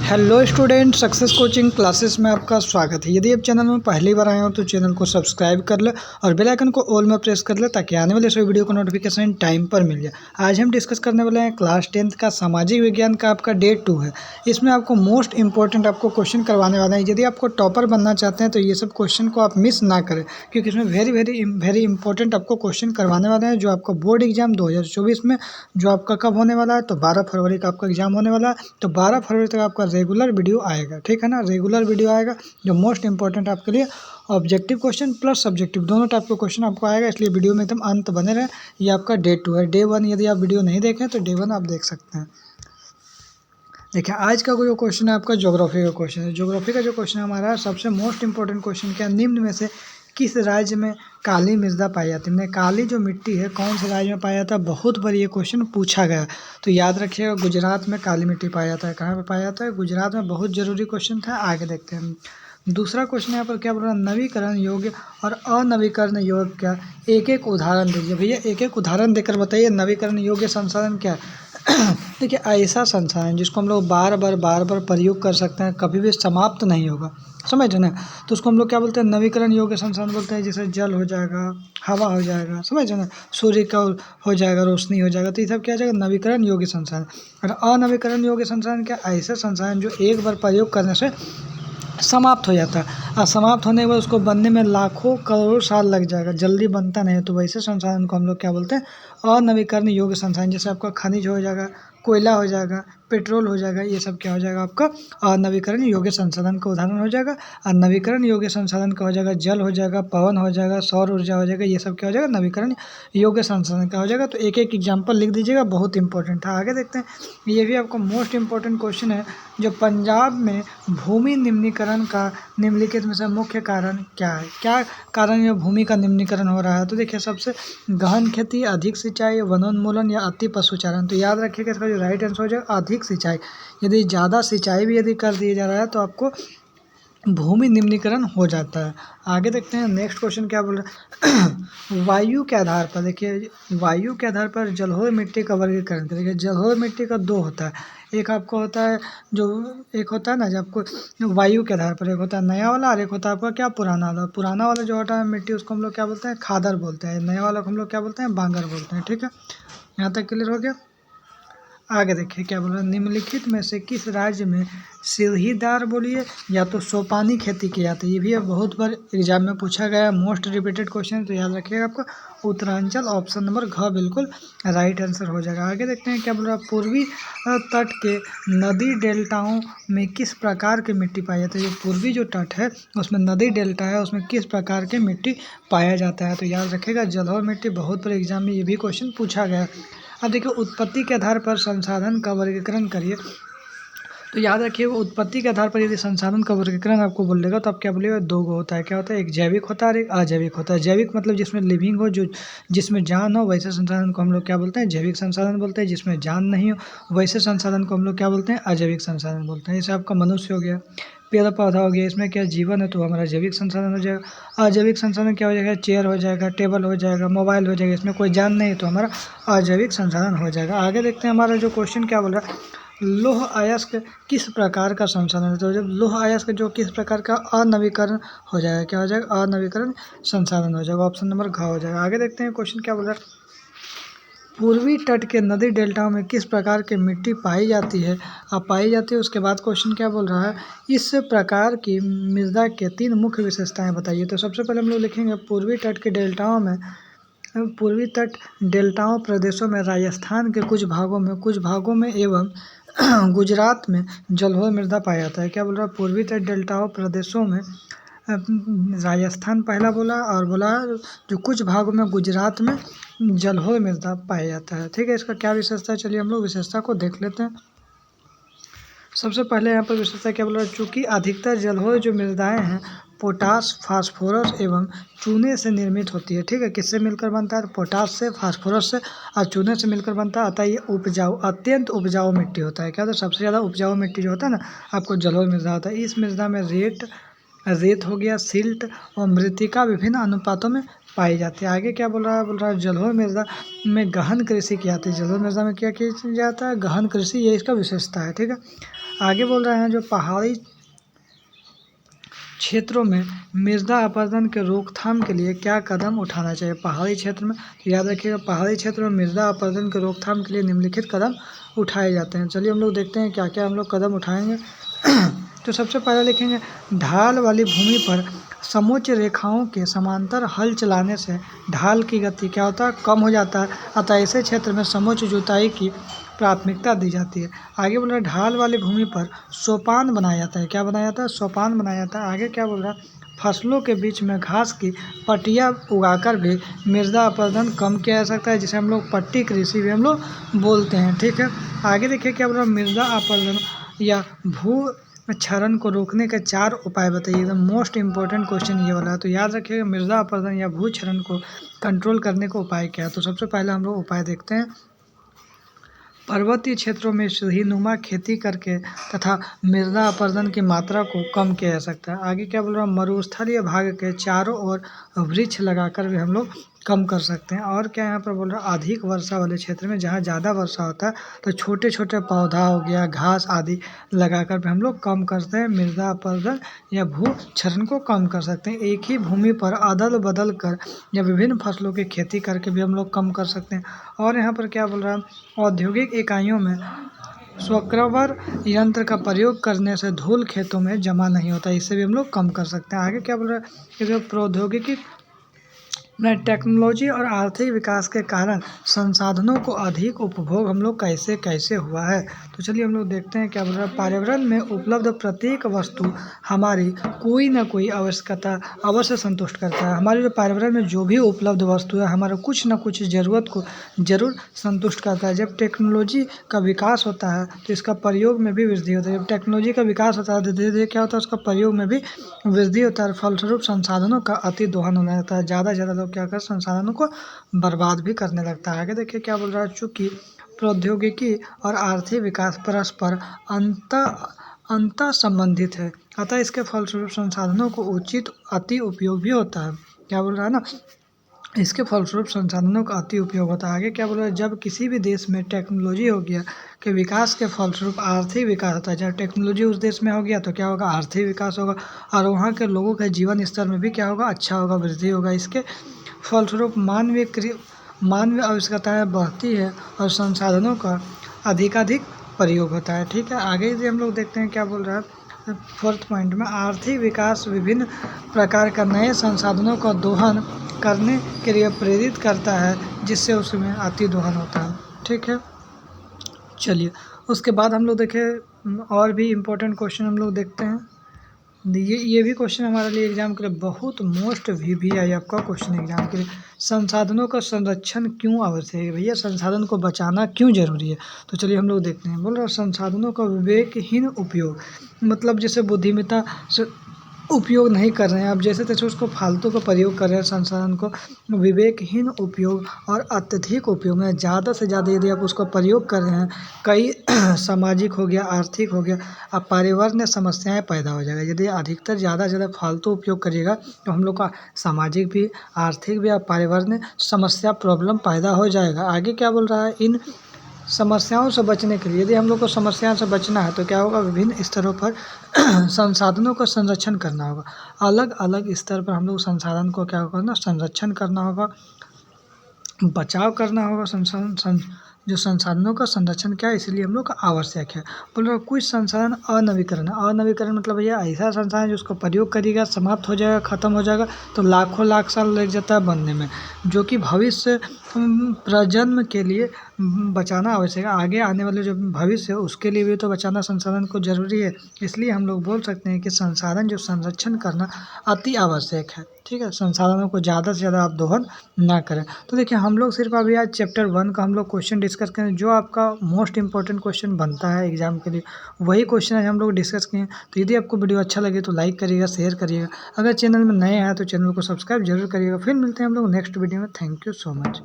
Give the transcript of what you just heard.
Hello student, success coaching classes में आपका स्वागत है। यदि आप चैनल में पहली बार आए हो तो चैनल को सब्सक्राइब कर ले और बेल आइकन को ऑल में प्रेस कर ले ताकि आने वाले सभी वीडियो को नोटिफिकेशन टाइम पर मिल जाए। आज हम डिस्कस करने वाले हैं क्लास 10th का सामाजिक विज्ञान का आपका डे 2 है। इसमें आपको मोस्ट इंपॉर्टेंट आपको क्वेश्चन करवाने वाला है। यदि आपको टॉपर बनना चाहते हैं तो ये सब क्वेश्चन को आप मिस ना करें, क्योंकि इसमें वेरी इंपॉर्टेंट आपको क्वेश्चन करवाने वाले हैं जो आपको बोर्ड एग्जाम 2024 में जो आपका कब होने वाला है, तो 12 फरवरी का आपका एग्जाम होने वाला है। तो 12 फरवरी तक आपका रेगुलर वीडियो आएगा, ठीक है ना। रेगुलर वीडियो आएगा जो मोस्ट इंपॉर्टेंट आपके लिए ऑब्जेक्टिव क्वेश्चन प्लस सब्जेक्टिव दोनों टाइप का क्वेश्चन आपको आएगा, इसलिए वीडियो में एकदम अंत बने रहे। ये आपका डे 2 है। डे 1 यदि आप वीडियो नहीं देखें तो डे 1 आप देख सकते हैं। देखिए, आज का जो क्वेश्चन है आपका ज्योग्राफी का क्वेश्चन है। ज्योग्राफी का जो क्वेश्चन हमारा सबसे मोस्ट इंपॉर्टेंट क्वेश्चन क्या, निम्न में से किस राज्य में काली मृदा पाई जाती है। काली जो मिट्टी है कौन से राज्य में पाया जाता है, बहुत बार ये क्वेश्चन पूछा गया। तो याद रखिएगा, गुजरात में काली मिट्टी पाया जाता है। कहाँ पे पाया जाता है? गुजरात में। बहुत जरूरी क्वेश्चन था। आगे देखते हैं। दूसरा क्वेश्चन यहाँ पर क्या बोल रहा है, नवीकरण योग्य और अनवीकरण योग्य क्या, एक एक उदाहरण दीजिए। भैया एक एक उदाहरण देकर बताइए नवीकरण योग्य संसाधन क्या है। देखिए, ऐसा संसाधन जिसको हम लोग बार बार प्रयोग कर सकते हैं, कभी भी समाप्त नहीं होगा, समझ रहे ना। तो उसको हम लोग क्या बोलते हैं, नवीकरण योग्य संसाधन बोलते हैं। जैसे जल हो जाएगा, हवा हो जाएगा, समझ रहे ना, सूर्य का हो जाएगा, रोशनी हो जाएगा, तो ये सब क्या हो जाएगा, नवीकरण योग्य संसाधन। और अनवीकरण योग्य संसाधन क्या, ऐसे संसाधन जो एक बार प्रयोग करने से समाप्त हो जाता है और समाप्त होने के बाद उसको बनने में लाखों करोड़ों साल लग जाएगा, जल्दी बनता नहीं है। तो वैसे संसाधन को हम लोग क्या बोलते हैं, अनवीकरण योग्य संसाधन। जैसे आपका खनिज हो जाएगा, कोयला हो जाएगा, पेट्रोल हो जाएगा, ये सब क्या हो जाएगा, आपका अनवीकरण योग्य संसाधन का उदाहरण हो जाएगा। और नवीकरण योग्य संसाधन का हो जाएगा जल हो जाएगा, पवन हो जाएगा, सौर ऊर्जा हो जाएगा, ये सब क्या हो जाएगा, नवीकरण योग्य संसाधन का हो जाएगा। तो एक एक एग्जाम्पल लिख दीजिएगा, बहुत इंपॉर्टेंट है। आगे देखते हैं। ये भी आपको मोस्ट इंपॉर्टेंट क्वेश्चन है, जो पंजाब में भूमि निम्नीकरण का निम्नलिखित में से मुख्य कारण क्या है। क्या कारण ये भूमि का निम्नीकरण हो रहा है? तो देखिए, सबसे गहन खेती, अधिक सिंचाई, वनोन्मूलन या अति पशुचारण। तो याद रखिएगा, इसका जो राइट आंसर हो जाएगा अधिक सिंचाई। यदि ज़्यादा सिंचाई भी यदि कर दिया जा रहा है तो आपको भूमि निम्नीकरण हो जाता है। आगे देखते हैं। नेक्स्ट क्वेश्चन क्या बोल रहा है, वायु के आधार पर। देखिए, वायु के आधार पर जलोढ़ मिट्टी का वर्गीकरण करेंगे। जलोढ़ मिट्टी का दो होता है, एक आपको होता है जो एक होता है ना, जब आपको वायु के आधार पर एक होता है नया वाला और एक होता है आपका क्या, पुराना वाला। पुराना वाला जो होता है मिट्टी, उसको हम लोग क्या बोलते हैं, खादर बोलते हैं। नया वाला को हम लोग क्या बोलते हैं, बांगर बोलते हैं। ठीक है, यहाँ तक क्लियर हो गया। आगे देखिए क्या बोल रहा है, निम्नलिखित में से किस राज्य में सीढ़ीदार बोलिए या तो सोपानी खेती की जाती है। ये भी अब बहुत बार एग्जाम में पूछा गया, मोस्ट रिपीटेड क्वेश्चन। तो याद रखिएगा, आपका उत्तरांचल ऑप्शन नंबर घ बिल्कुल राइट आंसर हो जाएगा। आगे देखते हैं क्या बोल रहा है, पूर्वी तट के नदी डेल्टाओं में किस प्रकार की मिट्टी पाई जाती है। जो पूर्वी जो तट है उसमें नदी डेल्टा है, उसमें किस प्रकार की मिट्टी पाया जाता है। तो याद रखिएगा, जलोढ़ मिट्टी। बहुत बार एग्जाम में ये भी क्वेश्चन पूछा गया। अब देखिए, उत्पत्ति के आधार पर संसाधन का वर्गीकरण करिए। तो याद रखिए, वो उत्पत्ति के आधार पर यदि संसाधन का वर्गीकरण आपको बोलेगा तो आप क्या बोलेगा, दो गो होता है। क्या होता है, एक जैविक होता है और एक अजैविक होता है। जैविक मतलब जिसमें लिविंग हो, जो जिसमें जान हो, वैसे संसाधन को हम लोग क्या बोलते हैं, जैविक संसाधन बोलते हैं। जिसमें जान नहीं हो वैसे संसाधन को हम लोग क्या बोलते हैं, अजैविक संसाधन बोलते हैं। जैसे आपका मनुष्य हो गया, पेड़ पौधा हो गया, इसमें क्या जीवन है तो हमारा जैविक संसाधन हो जाएगा। अजैविक संसाधन क्या हो जाएगा, चेयर हो जाएगा, टेबल हो जाएगा, मोबाइल हो जाएगा, इसमें कोई जान नहीं है तो हमारा अजैविक संसाधन हो जाएगा। आगे देखते हैं, हमारा जो क्वेश्चन क्या बोल रहा है, लौह अयस्क किस प्रकार का संसाधन है। तो जब लौह अयस्क जो किस प्रकार का अनवीकरण हो जाएगा, क्या हो जाएगा, अनवीकरण संसाधन हो जाएगा। ऑप्शन नंबर घ हो जाएगा। आगे देखते हैं क्वेश्चन क्या बोल रहा है, पूर्वी तट के नदी डेल्टाओं में किस प्रकार की मिट्टी पाई जाती है। अब पाई जाती है, उसके बाद क्वेश्चन क्या बोल रहा है, इस प्रकार की मृदा के 3 मुख्य विशेषताएं बताइए। तो सबसे पहले हम लोग लिखेंगे, पूर्वी तट के डेल्टाओं में, पूर्वी तट डेल्टाओं प्रदेशों में, राजस्थान के कुछ भागों में एवं गुजरात में जलोढ़ मृदा पाया जाता है। क्या बोल रहा है, पूर्वी तट डेल्टाओं प्रदेशों में राजस्थान पहला बोला, और बोला जो कुछ भागों में गुजरात में जलोढ़ मृदा पाया जाता है। ठीक है, इसका क्या विशेषता है, चलिए हम लोग विशेषता को देख लेते हैं। सबसे पहले यहाँ पर विशेषता क्या बोल रहा है, चूँकि अधिकतर जलोढ़ जो मृदाएं हैं पोटास, फास्फोरस एवं चूने से निर्मित होती है। ठीक है, किससे मिलकर बनता है, तो पोटास से, फास्फोरस से और चूने से मिलकर बनता है। अतः ये उपजाऊ, अत्यंत उपजाऊ मिट्टी होता है। क्या होता है, सबसे ज़्यादा उपजाऊ मिट्टी जो होता है ना, आपको जलोढ़ मृदा होता है। इस मृदा में रेत हो गया, सिल्ट और मृत्तिका विभिन्न अनुपातों में पाई जाती है। आगे क्या बोल रहा है, जलोढ़ मृदा में गहन कृषि की जाती है। जलोढ़ मृदा में क्या किया जाता है, गहन कृषि, ये इसका विशेषता है। ठीक है, आगे बोल रहे हैं जो पहाड़ी क्षेत्रों में मृदा अपरदन के रोकथाम के लिए क्या कदम उठाना चाहिए। पहाड़ी क्षेत्र में तो याद रखिएगा, पहाड़ी क्षेत्र में मृदा अपरदन के रोकथाम के लिए निम्नलिखित कदम उठाए जाते हैं। चलिए हम लोग देखते हैं क्या क्या हम लोग कदम उठाएंगे। तो सबसे पहले लिखेंगे, ढाल वाली भूमि पर समोच्च रेखाओं के समांतर हल चलाने से ढाल की गति क्या होता है, कम हो जाता है। अतः ऐसे क्षेत्र में समोच्च जुताई की प्राथमिकता दी जाती है। आगे बोल रहा है, ढाल वाली भूमि पर सोपान बनाया जाता है। क्या बनाया जाता है, सोपान बनाया जाता है। आगे क्या बोल रहा है, फसलों के बीच में घास की पट्टियाँ उगाकर भी मृदा अपरदन कम किया जा सकता है, जिसे हम लोग पट्टी कृषि भी हम लोग बोलते हैं। ठीक है, आगे देखिए क्या बोल रहा है, मृदा अपरदन या भू क्षरण को रोकने के 4 उपाय बताइए। एकदम मोस्ट इंपॉर्टेंट क्वेश्चन ये वाला है, तो याद रखिएगा मृदा अपरदन या भू क्षरण को कंट्रोल करने का उपाय क्या है। तो सबसे पहले हम लोग उपाय देखते हैं। पर्वतीय क्षेत्रों में सीढ़ीनुमा खेती करके तथा मृदा अपरदन की मात्रा को कम किया जा सकता है। आगे क्या बोल रहा है, मरुस्थलीय भाग के चारों ओर वृक्ष लगाकर भी हम लोग कम कर सकते हैं। और क्या यहाँ पर बोल रहा है, अधिक वर्षा वाले क्षेत्र में जहाँ ज़्यादा वर्षा होता है तो छोटे छोटे पौधा हो गया, घास आदि लगाकर भी हम लोग कम करते हैं, मृदा अपरदन या भू क्षरण को कम कर सकते हैं। एक ही भूमि पर अदल बदल कर या विभिन्न फसलों की खेती करके भी हम लोग कम कर सकते हैं। और यहाँ पर क्या बोल रहा है, औद्योगिक इकाइयों में स्वक्रवर यंत्र का प्रयोग करने से धूल खेतों में जमा नहीं होता, इससे भी हम लोग कम कर सकते हैं। आगे क्या बोल रहा है, कि जो प्रौद्योगिकी में टेक्नोलॉजी और आर्थिक विकास के कारण संसाधनों को अधिक उपभोग हम लोग कैसे कैसे हुआ है। तो चलिए हम लोग देखते हैं क्या बोल रहा है, पर्यावरण में उपलब्ध प्रत्येक वस्तु हमारी कोई ना कोई आवश्यकता अवश्य संतुष्ट करता है। हमारे जो पर्यावरण में जो भी उपलब्ध वस्तु है हमारा कुछ ना कुछ ज़रूरत को ज़रूर संतुष्ट करता है। जब टेक्नोलॉजी का विकास होता है तो इसका प्रयोग में भी वृद्धि होती है। जब टेक्नोलॉजी का विकास होता है तो धीरे धीरे क्या होता है, उसका प्रयोग में भी वृद्धि होता है। फलस्वरूप संसाधनों का अति दोहन होने लगता है। ज़्यादा से ज़्यादा लोग क्या कर संसाधनों को बर्बाद भी करने लगता है। आगे देखिए क्या बोल रहा है, चूँकि प्रौद्योगिकी और आर्थिक विकास परस्पर अंत संबंधित है, अतः इसके फलस्वरूप संसाधनों को उचित अति उपयोग भी होता है। क्या बोल रहा है ना, इसके फलस्वरूप संसाधनों का अति उपयोग होता है। आगे क्या बोल रहा है, जब किसी भी देश में टेक्नोलॉजी हो गया के विकास के फलस्वरूप आर्थिक विकास होता है। जब टेक्नोलॉजी उस देश में हो गया तो क्या होगा, आर्थिक विकास होगा और वहाँ के लोगों के जीवन स्तर में भी क्या होगा, अच्छा होगा, वृद्धि होगा। इसके फलस्वरूप मानवीय आवश्यकताएँ बढ़ती है और संसाधनों का अधिकाधिक प्रयोग होता है। ठीक है, आगे से हम लोग देखते हैं क्या बोल रहा है, 4th पॉइंट में आर्थिक विकास विभिन्न प्रकार का नए संसाधनों का दोहन करने के लिए प्रेरित करता है, जिससे उसमें अति दोहन होता है। ठीक है, चलिए उसके बाद हम लोग देखें और भी इम्पोर्टेंट क्वेश्चन हम लोग देखते हैं। ये भी क्वेश्चन हमारे लिए एग्जाम के लिए बहुत मोस्ट VVIP आपका क्वेश्चन एग्जाम के लिए। संसाधनों का संरक्षण क्यों आवश्यक है भैया, संसाधन को बचाना क्यों जरूरी है। तो चलिए हम लोग देखते हैं। बोल रहा संसाधनों का विवेकहीन उपयोग, मतलब जैसे बुद्धिमत्ता से उपयोग नहीं कर रहे हैं आप, जैसे तैसे उसको फालतू का प्रयोग कर रहे हैं संसाधन को। विवेकहीन उपयोग और अत्यधिक उपयोग में ज़्यादा से ज़्यादा यदि आप उसका प्रयोग कर रहे हैं, कई सामाजिक हो गया, आर्थिक हो गया, अब पर्यावरणीय समस्याएं पैदा हो जाएगा। यदि अधिकतर ज़्यादा से ज़्यादा फालतू उपयोग करिएगा तो हम लोग का सामाजिक भी, आर्थिक भी और पर्यावरणीय समस्या प्रॉब्लम पैदा हो जाएगा। आगे क्या बोल रहा है, इन समस्याओं से बचने के लिए यदि हम लोग को समस्याओं से बचना है तो क्या होगा, विभिन्न स्तरों पर संसाधनों का संरक्षण करना होगा। अलग अलग स्तर पर हम लोग संसाधन को क्या करना, संरक्षण करना होगा, बचाव करना होगा। जो संसाधनों का संरक्षण क्या है, इसलिए हम लोग का आवश्यक है। बोल रहा कुछ संसाधन अनवीकरण है। अनवीकरण मतलब भैया ऐसा संसाधन जिसको प्रयोग करिएगा समाप्त हो जाएगा, ख़त्म हो जाएगा तो लाखों लाख साल लग जाता है बनने में, जो कि भविष्य प्रजन्म के लिए बचाना आवश्यक है। आगे आने वाले जो भविष्य है उसके लिए भी तो बचाना संसाधन को जरूरी है। इसलिए हम लोग बोल सकते हैं कि संसाधन जो संरक्षण करना अति आवश्यक है। ठीक है, संसाधनों को ज़्यादा से ज़्यादा आप दोहन ना करें। तो देखिए हम लोग सिर्फ अभी आज चैप्टर 1 का हम लोग क्वेश्चन डिस्कस करें, जो आपका मोस्ट इंपॉर्टेंट क्वेश्चन बनता है एग्जाम के लिए, वही क्वेश्चन आज हम लोग डिस्कस किए। तो यदि आपको वीडियो अच्छा लगे तो लाइक करिएगा, शेयर करिएगा। अगर चैनल में नए हैं तो चैनल को सब्सक्राइब जरूर करिएगा। फिर मिलते हैं हम लोग नेक्स्ट वीडियो में। Thank you so much.